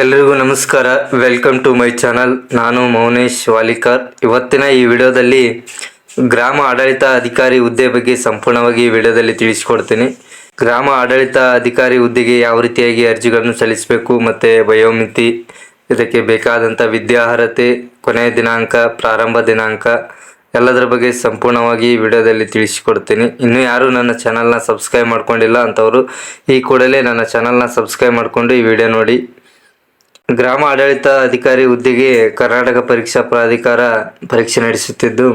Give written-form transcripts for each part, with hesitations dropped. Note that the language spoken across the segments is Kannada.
ಎಲ್ರಿಗೂ ನಮಸ್ಕಾರ. Welcome to my channel. ನಾನು ಮೌನೇಶ್ ವಾಲಿಕಾರ್. ಇವತ್ತಿನ ಈ ವಿಡಿಯೋದಲ್ಲಿ ಗ್ರಾಮ ಆಡಳಿತ ಅಧಿಕಾರಿ ಹುದ್ದೆ ಬಗ್ಗೆ ಸಂಪೂರ್ಣವಾಗಿ ಈ ವಿಡಿಯೋದಲ್ಲಿ ತಿಳಿಸಿಕೊಡ್ತೀನಿ. ಗ್ರಾಮ ಆಡಳಿತ ಅಧಿಕಾರಿ ಹುದ್ದೆಗೆ ಯಾವ ರೀತಿಯಾಗಿ ಅರ್ಜಿಗಳನ್ನು ಸಲ್ಲಿಸಬೇಕು, ಮತ್ತು ವಯೋಮಿತಿ, ಇದಕ್ಕೆ ಬೇಕಾದಂಥ ವಿದ್ಯಾರ್ಹತೆ, ಕೊನೆಯ ದಿನಾಂಕ, ಪ್ರಾರಂಭ ದಿನಾಂಕ ಎಲ್ಲದರ ಬಗ್ಗೆ ಸಂಪೂರ್ಣವಾಗಿ ಈ ವಿಡಿಯೋದಲ್ಲಿ ತಿಳಿಸಿಕೊಡ್ತೀನಿ. ಇನ್ನೂ ಯಾರು ನನ್ನ ಚಾನಲ್ನ ಸಬ್ಸ್ಕ್ರೈಬ್ ಮಾಡ್ಕೊಂಡಿಲ್ಲ ಅಂಥವರು ಈ ಕೂಡಲೇ ನನ್ನ ಚಾನಲ್ನ ಸಬ್ಸ್ಕ್ರೈಬ್ ಮಾಡಿಕೊಂಡು ಈ ವಿಡಿಯೋ ನೋಡಿ. ಗ್ರಾಮ ಆಡಳಿತ ಅಧಿಕಾರಿ ಹುದ್ದೆಗೆ ಕರ್ನಾಟಕ ಪರೀಕ್ಷಾ ಪ್ರಾಧಿಕಾರ ಪರೀಕ್ಷೆ ನಡೆಸುತ್ತಿದ್ದು,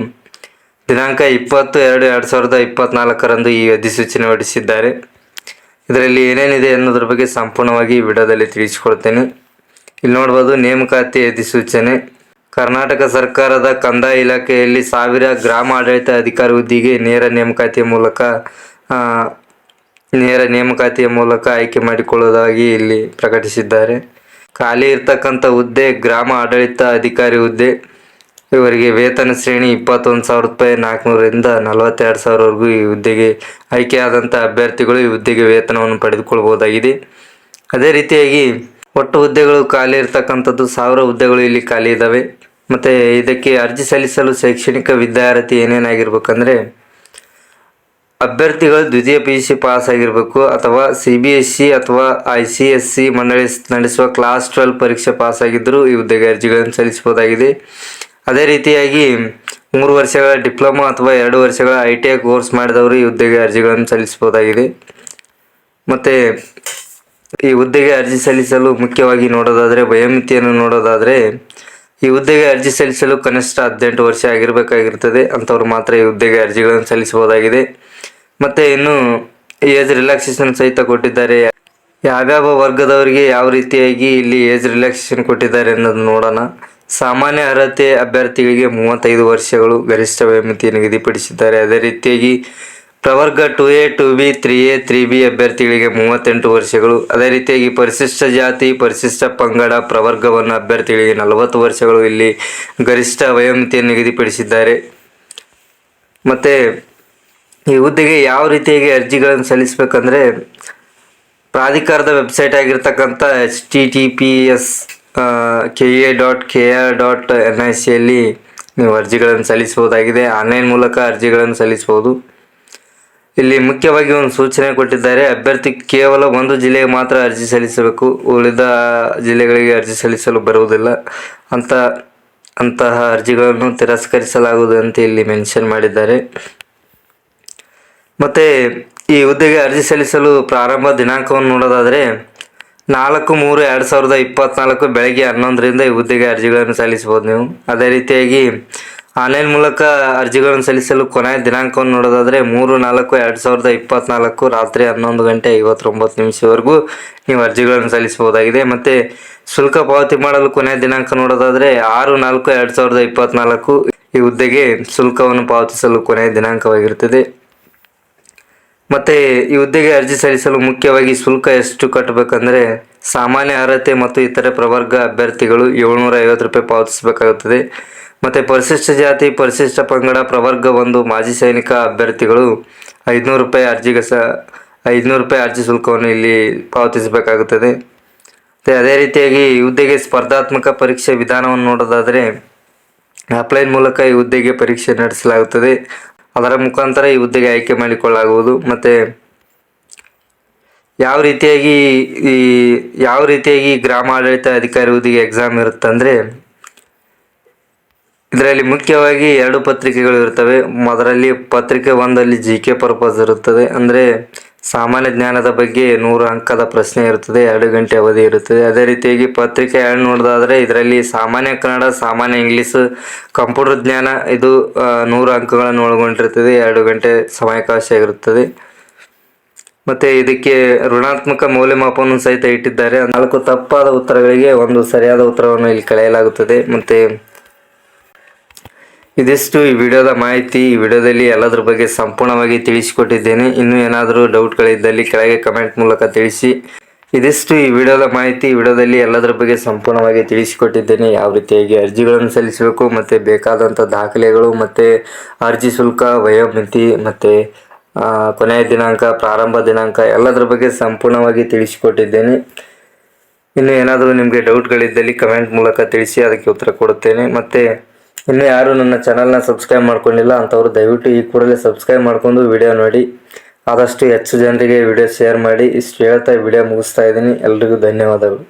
ದಿನಾಂಕ 20/2/2024 ಈ ಅಧಿಸೂಚನೆ ಹೊರಡಿಸಿದ್ದಾರೆ. ಇದರಲ್ಲಿ ಏನೇನಿದೆ ಅನ್ನೋದ್ರ ಬಗ್ಗೆ ಸಂಪೂರ್ಣವಾಗಿ ವಿಡಿಯೋದಲ್ಲಿ ತಿಳಿಸಿಕೊಡ್ತೇನೆ. ಇಲ್ಲಿ ನೋಡ್ಬೋದು, ನೇಮಕಾತಿ ಅಧಿಸೂಚನೆ. ಕರ್ನಾಟಕ ಸರ್ಕಾರದ ಕಂದಾಯ ಇಲಾಖೆಯಲ್ಲಿ 1000 ಗ್ರಾಮ ಆಡಳಿತ ಅಧಿಕಾರಿ ಹುದ್ದೆಗೆ ನೇರ ನೇಮಕಾತಿಯ ಮೂಲಕ ಆಯ್ಕೆ ಮಾಡಿಕೊಳ್ಳುವುದಾಗಿ ಇಲ್ಲಿ ಪ್ರಕಟಿಸಿದ್ದಾರೆ. ಖಾಲಿ ಇರ್ತಕ್ಕಂಥ ಹುದ್ದೆ ಗ್ರಾಮ ಆಡಳಿತ ಅಧಿಕಾರಿ ಹುದ್ದೆ. ಇವರಿಗೆ ವೇತನ ಶ್ರೇಣಿ 21,000 ರೂಪಾಯಿ 400ರಿಂದ 42,000ವರೆಗೂ ಈ ಹುದ್ದೆಗೆ ಆಯ್ಕೆಯಾದಂಥ ಅಭ್ಯರ್ಥಿಗಳು ಈ ಹುದ್ದೆಗೆ ವೇತನವನ್ನು ಪಡೆದುಕೊಳ್ಬಹುದಾಗಿದೆ. ಅದೇ ರೀತಿಯಾಗಿ ಒಟ್ಟು ಹುದ್ದೆಗಳು ಖಾಲಿ ಇರ್ತಕ್ಕಂಥದ್ದು 1000 ಹುದ್ದೆಗಳು ಇಲ್ಲಿ ಖಾಲಿ ಇದ್ದಾವೆ. ಮತ್ತು ಇದಕ್ಕೆ ಅರ್ಜಿ ಸಲ್ಲಿಸಲು ಶೈಕ್ಷಣಿಕ ವಿದ್ಯಾರ್ಹತೆ ಏನೇನಾಗಿರ್ಬೇಕಂದ್ರೆ, ಅಭ್ಯರ್ಥಿಗಳು ದ್ವಿತೀಯ PUC ಪಾಸ್ ಆಗಿರಬೇಕು, ಅಥವಾ CBSE ಅಥವಾ ICSE ಮಂಡಳಿ ನಡೆಸುವ ಕ್ಲಾಸ್ 12 ಪರೀಕ್ಷೆ ಪಾಸ್ ಆಗಿದ್ದರೂ ಈ ಹುದ್ದೆಗೆ ಅರ್ಜಿಗಳನ್ನು ಸಲ್ಲಿಸಬಹುದಾಗಿದೆ. ಅದೇ ರೀತಿಯಾಗಿ 3 ವರ್ಷಗಳ ಡಿಪ್ಲೊಮಾ ಅಥವಾ 2 ವರ್ಷಗಳ ITI ಕೋರ್ಸ್ ಮಾಡಿದವರು ಈ ಹುದ್ದೆಗೆ ಅರ್ಜಿಗಳನ್ನು ಸಲ್ಲಿಸಬಹುದಾಗಿದೆ. ಮತ್ತು ಈ ಹುದ್ದೆಗೆ ಅರ್ಜಿ ಸಲ್ಲಿಸಲು ಮುಖ್ಯವಾಗಿ ನೋಡೋದಾದರೆ, ವಯೋಮಿತಿಯನ್ನು ನೋಡೋದಾದರೆ, ಈ ಹುದ್ದೆಗೆ ಅರ್ಜಿ ಸಲ್ಲಿಸಲು ಕನಿಷ್ಠ 18 ವರ್ಷ ಆಗಿರಬೇಕಾಗಿರ್ತದೆ. ಅಂಥವ್ರು ಮಾತ್ರ ಈ ಹುದ್ದೆಗೆ ಅರ್ಜಿಗಳನ್ನು ಸಲ್ಲಿಸಬಹುದಾಗಿದೆ. ಮತ್ತು ಇನ್ನು ಏಜ್ ರಿಲ್ಯಾಕ್ಸೇಷನ್ ಸಹಿತ ಕೊಟ್ಟಿದ್ದಾರೆ. ಯಾವ್ಯಾವ ವರ್ಗದವರಿಗೆ ಯಾವ ರೀತಿಯಾಗಿ ಇಲ್ಲಿ ಏಜ್ ರಿಲ್ಯಾಕ್ಸೇಷನ್ ಕೊಟ್ಟಿದ್ದಾರೆ ಅನ್ನೋದು ನೋಡೋಣ. ಸಾಮಾನ್ಯ ಅರ್ಹತೆ ಅಭ್ಯರ್ಥಿಗಳಿಗೆ 35 ವರ್ಷಗಳು ಗರಿಷ್ಠ ವಯೋಮಿತಿ ನಿಗದಿಪಡಿಸಿದ್ದಾರೆ. ಅದೇ ರೀತಿಯಾಗಿ ಪ್ರವರ್ಗ 2A 2B 3A 3B ಅಭ್ಯರ್ಥಿಗಳಿಗೆ 38 ವರ್ಷಗಳು. ಅದೇ ರೀತಿಯಾಗಿ ಪರಿಶಿಷ್ಟ ಜಾತಿ, ಪರಿಶಿಷ್ಟ ಪಂಗಡ, ಪ್ರವರ್ಗವನ್ನು ಅಭ್ಯರ್ಥಿಗಳಿಗೆ 40 ವರ್ಷಗಳು ಇಲ್ಲಿ ಗರಿಷ್ಠ ವಯೋಮಿತಿಯನ್ನು ನಿಗದಿಪಡಿಸಿದ್ದಾರೆ. ಮತ್ತು ಈ ಹುದ್ದೆಗೆ ಯಾವ ರೀತಿಯಾಗಿ ಅರ್ಜಿಗಳನ್ನು ಸಲ್ಲಿಸಬೇಕಂದ್ರೆ, ಪ್ರಾಧಿಕಾರದ ವೆಬ್ಸೈಟ್ ಆಗಿರ್ತಕ್ಕಂಥ https://ka.kr.nic ನೀವು ಅರ್ಜಿಗಳನ್ನು ಸಲ್ಲಿಸಬಹುದಾಗಿದೆ. ಆನ್ಲೈನ್ ಮೂಲಕ ಅರ್ಜಿಗಳನ್ನು ಸಲ್ಲಿಸಬಹುದು. ಇಲ್ಲಿ ಮುಖ್ಯವಾಗಿ ಒಂದು ಸೂಚನೆ ಕೊಟ್ಟಿದ್ದಾರೆ. ಅಭ್ಯರ್ಥಿ ಕೇವಲ ಒಂದು ಜಿಲ್ಲೆಗೆ ಮಾತ್ರ ಅರ್ಜಿ ಸಲ್ಲಿಸಬೇಕು, ಉಳಿದ ಜಿಲ್ಲೆಗಳಿಗೆ ಅರ್ಜಿ ಸಲ್ಲಿಸಲು ಬರುವುದಿಲ್ಲ. ಅಂತಹ ಅರ್ಜಿಗಳನ್ನು ತಿರಸ್ಕರಿಸಲಾಗುವುದು ಅಂತ ಇಲ್ಲಿ ಮೆನ್ಷನ್ ಮಾಡಿದ್ದಾರೆ. ಮತ್ತು ಈ ಹುದ್ದೆಗೆ ಅರ್ಜಿ ಸಲ್ಲಿಸಲು ಪ್ರಾರಂಭ ದಿನಾಂಕವನ್ನು ನೋಡೋದಾದರೆ, 4/3/2024 ಬೆಳಗ್ಗೆ 11ರಿಂದ ಈ ಹುದ್ದೆಗೆ ಅರ್ಜಿಗಳನ್ನು ಸಲ್ಲಿಸಬಹುದು ನೀವು. ಅದೇ ರೀತಿಯಾಗಿ ಆನ್ಲೈನ್ ಮೂಲಕ ಅರ್ಜಿಗಳನ್ನು ಸಲ್ಲಿಸಲು ಕೊನೆಯ ದಿನಾಂಕವನ್ನು ನೋಡೋದಾದರೆ 3/4/2024 ರಾತ್ರಿ 11:59 ನೀವು ಅರ್ಜಿಗಳನ್ನು ಸಲ್ಲಿಸಬಹುದಾಗಿದೆ. ಮತ್ತು ಶುಲ್ಕ ಪಾವತಿ ಮಾಡಲು ಕೊನೆಯ ದಿನಾಂಕ ನೋಡೋದಾದರೆ 6/4/2024 ಈ ಹುದ್ದೆಗೆ ಶುಲ್ಕವನ್ನು ಪಾವತಿಸಲು ಕೊನೆಯ ದಿನಾಂಕವಾಗಿರುತ್ತದೆ. ಮತ್ತು ಈ ಹುದ್ದೆಗೆ ಅರ್ಜಿ ಸಲ್ಲಿಸಲು ಮುಖ್ಯವಾಗಿ ಶುಲ್ಕ ಎಷ್ಟು ಕಟ್ಟಬೇಕಂದ್ರೆ, ಸಾಮಾನ್ಯ ಅರ್ಹತೆ ಮತ್ತು ಇತರೆ ಪ್ರವರ್ಗ ಅಭ್ಯರ್ಥಿಗಳು 750 ರೂಪಾಯಿ ಪಾವತಿಸಬೇಕಾಗುತ್ತದೆ. ಮತ್ತು ಪರಿಶಿಷ್ಟ ಜಾತಿ, ಪರಿಶಿಷ್ಟ ಪಂಗಡ, ಪ್ರವರ್ಗ 1 ಮಾಜಿ ಸೈನಿಕ ಅಭ್ಯರ್ಥಿಗಳು 500 ರೂಪಾಯಿ 500 ರೂಪಾಯಿ ಅರ್ಜಿ ಶುಲ್ಕವನ್ನು ಇಲ್ಲಿ ಪಾವತಿಸಬೇಕಾಗುತ್ತದೆ. ಮತ್ತು ಅದೇ ರೀತಿಯಾಗಿ ಈ ಹುದ್ದೆಗೆ ಸ್ಪರ್ಧಾತ್ಮಕ ಪರೀಕ್ಷೆ ವಿಧಾನವನ್ನು ನೋಡೋದಾದರೆ, ಆಫ್ಲೈನ್ ಮೂಲಕ ಈ ಹುದ್ದೆಗೆ ಪರೀಕ್ಷೆ ನಡೆಸಲಾಗುತ್ತದೆ. ಅದರ ಮುಖಾಂತರ ಈ ಹುದ್ದೆಗೆ ಆಯ್ಕೆ ಮಾಡಿಕೊಳ್ಳಲಾಗುವುದು. ಮತ್ತು ಯಾವ ರೀತಿಯಾಗಿ ಗ್ರಾಮ ಆಡಳಿತ ಅಧಿಕಾರಿ ಹುದ್ದೆಗೆ ಎಕ್ಸಾಮ್ ಇರುತ್ತಂದರೆ, ಇದರಲ್ಲಿ ಮುಖ್ಯವಾಗಿ 2 ಪತ್ರಿಕೆಗಳು ಇರ್ತವೆ. ಮೊದಲಲ್ಲಿ ಪತ್ರಿಕೆ 1ರಲ್ಲಿ GK ಪರ್ಪಸ್ ಇರುತ್ತದೆ. ಅಂದರೆ ಸಾಮಾನ್ಯ ಜ್ಞಾನದ ಬಗ್ಗೆ 100 ಅಂಕದ ಪ್ರಶ್ನೆ ಇರುತ್ತದೆ, 2 ಗಂಟೆ ಅವಧಿ ಇರುತ್ತದೆ. ಅದೇ ರೀತಿಯಾಗಿ ಪತ್ರಿಕೆ 2 ನೋಡೋದಾದರೆ, ಇದರಲ್ಲಿ ಸಾಮಾನ್ಯ ಕನ್ನಡ, ಸಾಮಾನ್ಯ ಇಂಗ್ಲೀಷ್, ಕಂಪ್ಯೂಟರ್ ಜ್ಞಾನ, ಇದು 100 ಅಂಕಗಳನ್ನು ಒಳಗೊಂಡಿರುತ್ತದೆ, 2 ಗಂಟೆ ಸಮಯಾವಕಾಶ ಇರುತ್ತದೆ. ಮತ್ತು ಇದಕ್ಕೆ ಋಣಾತ್ಮಕ ಮೌಲ್ಯಮಾಪನ ಸಹಿತ ಇಟ್ಟಿದ್ದಾರೆ. 4 ತಪ್ಪಾದ ಉತ್ತರಗಳಿಗೆ 1 ಸರಿಯಾದ ಉತ್ತರವನ್ನು ಇಲ್ಲಿ ಕಳೆಯಲಾಗುತ್ತದೆ. ಮತ್ತು ಇದಿಷ್ಟು ಈ ವಿಡಿಯೋದ ಮಾಹಿತಿ. ಈ ವಿಡಿಯೋದಲ್ಲಿ ಎಲ್ಲದರ ಬಗ್ಗೆ ಸಂಪೂರ್ಣವಾಗಿ ತಿಳಿಸಿಕೊಟ್ಟಿದ್ದೇನೆ. ಇನ್ನೂ ಏನಾದರೂ ಡೌಟ್ಗಳಿದ್ದಲ್ಲಿ ಕೆಳಗೆ ಕಮೆಂಟ್ ಮೂಲಕ ತಿಳಿಸಿ. ಇದಿಷ್ಟು ಈ ವಿಡಿಯೋದ ಮಾಹಿತಿ. ಈ ವಿಡಿಯೋದಲ್ಲಿ ಎಲ್ಲದರ ಬಗ್ಗೆ ಸಂಪೂರ್ಣವಾಗಿ ತಿಳಿಸಿಕೊಟ್ಟಿದ್ದೇನೆ. ಯಾವ ರೀತಿಯಾಗಿ ಅರ್ಜಿಗಳನ್ನು ಸಲ್ಲಿಸಬೇಕು, ಮತ್ತು ಬೇಕಾದಂಥ ದಾಖಲೆಗಳು, ಮತ್ತು ಅರ್ಜಿ ಶುಲ್ಕ, ವಯೋಮಿತಿ, ಮತ್ತು ಕೊನೆಯ ದಿನಾಂಕ, ಪ್ರಾರಂಭ ದಿನಾಂಕ ಎಲ್ಲದರ ಬಗ್ಗೆ ಸಂಪೂರ್ಣವಾಗಿ ತಿಳಿಸಿಕೊಟ್ಟಿದ್ದೇನೆ. ಇನ್ನು ಏನಾದರೂ ನಿಮಗೆ ಡೌಟ್ಗಳಿದ್ದಲ್ಲಿ ಕಮೆಂಟ್ ಮೂಲಕ ತಿಳಿಸಿ, ಅದಕ್ಕೆ ಉತ್ತರ ಕೊಡುತ್ತೇನೆ. ಮತ್ತು ಇನ್ನೂ ಯಾರು ನನ್ನ ಚಾನಲ್ನ ಸಬ್ಸ್ಕ್ರೈಬ್ ಮಾಡ್ಕೊಂಡಿಲ್ಲ ಅಂಥವ್ರು ದಯವಿಟ್ಟು ಈ ಕೂಡಲೇ ಸಬ್ಸ್ಕ್ರೈಬ್ ಮಾಡ್ಕೊಂಡು ವಿಡಿಯೋ ನೋಡಿ, ಆದಷ್ಟು ಹೆಚ್ಚು ಜನರಿಗೆ ವಿಡಿಯೋ ಶೇರ್ ಮಾಡಿ. ಇಷ್ಟು ಹೇಳ್ತಾ ವಿಡಿಯೋ ಮುಗಿಸ್ತಾ ಇದ್ದೀನಿ. ಎಲ್ರಿಗೂ ಧನ್ಯವಾದಗಳು.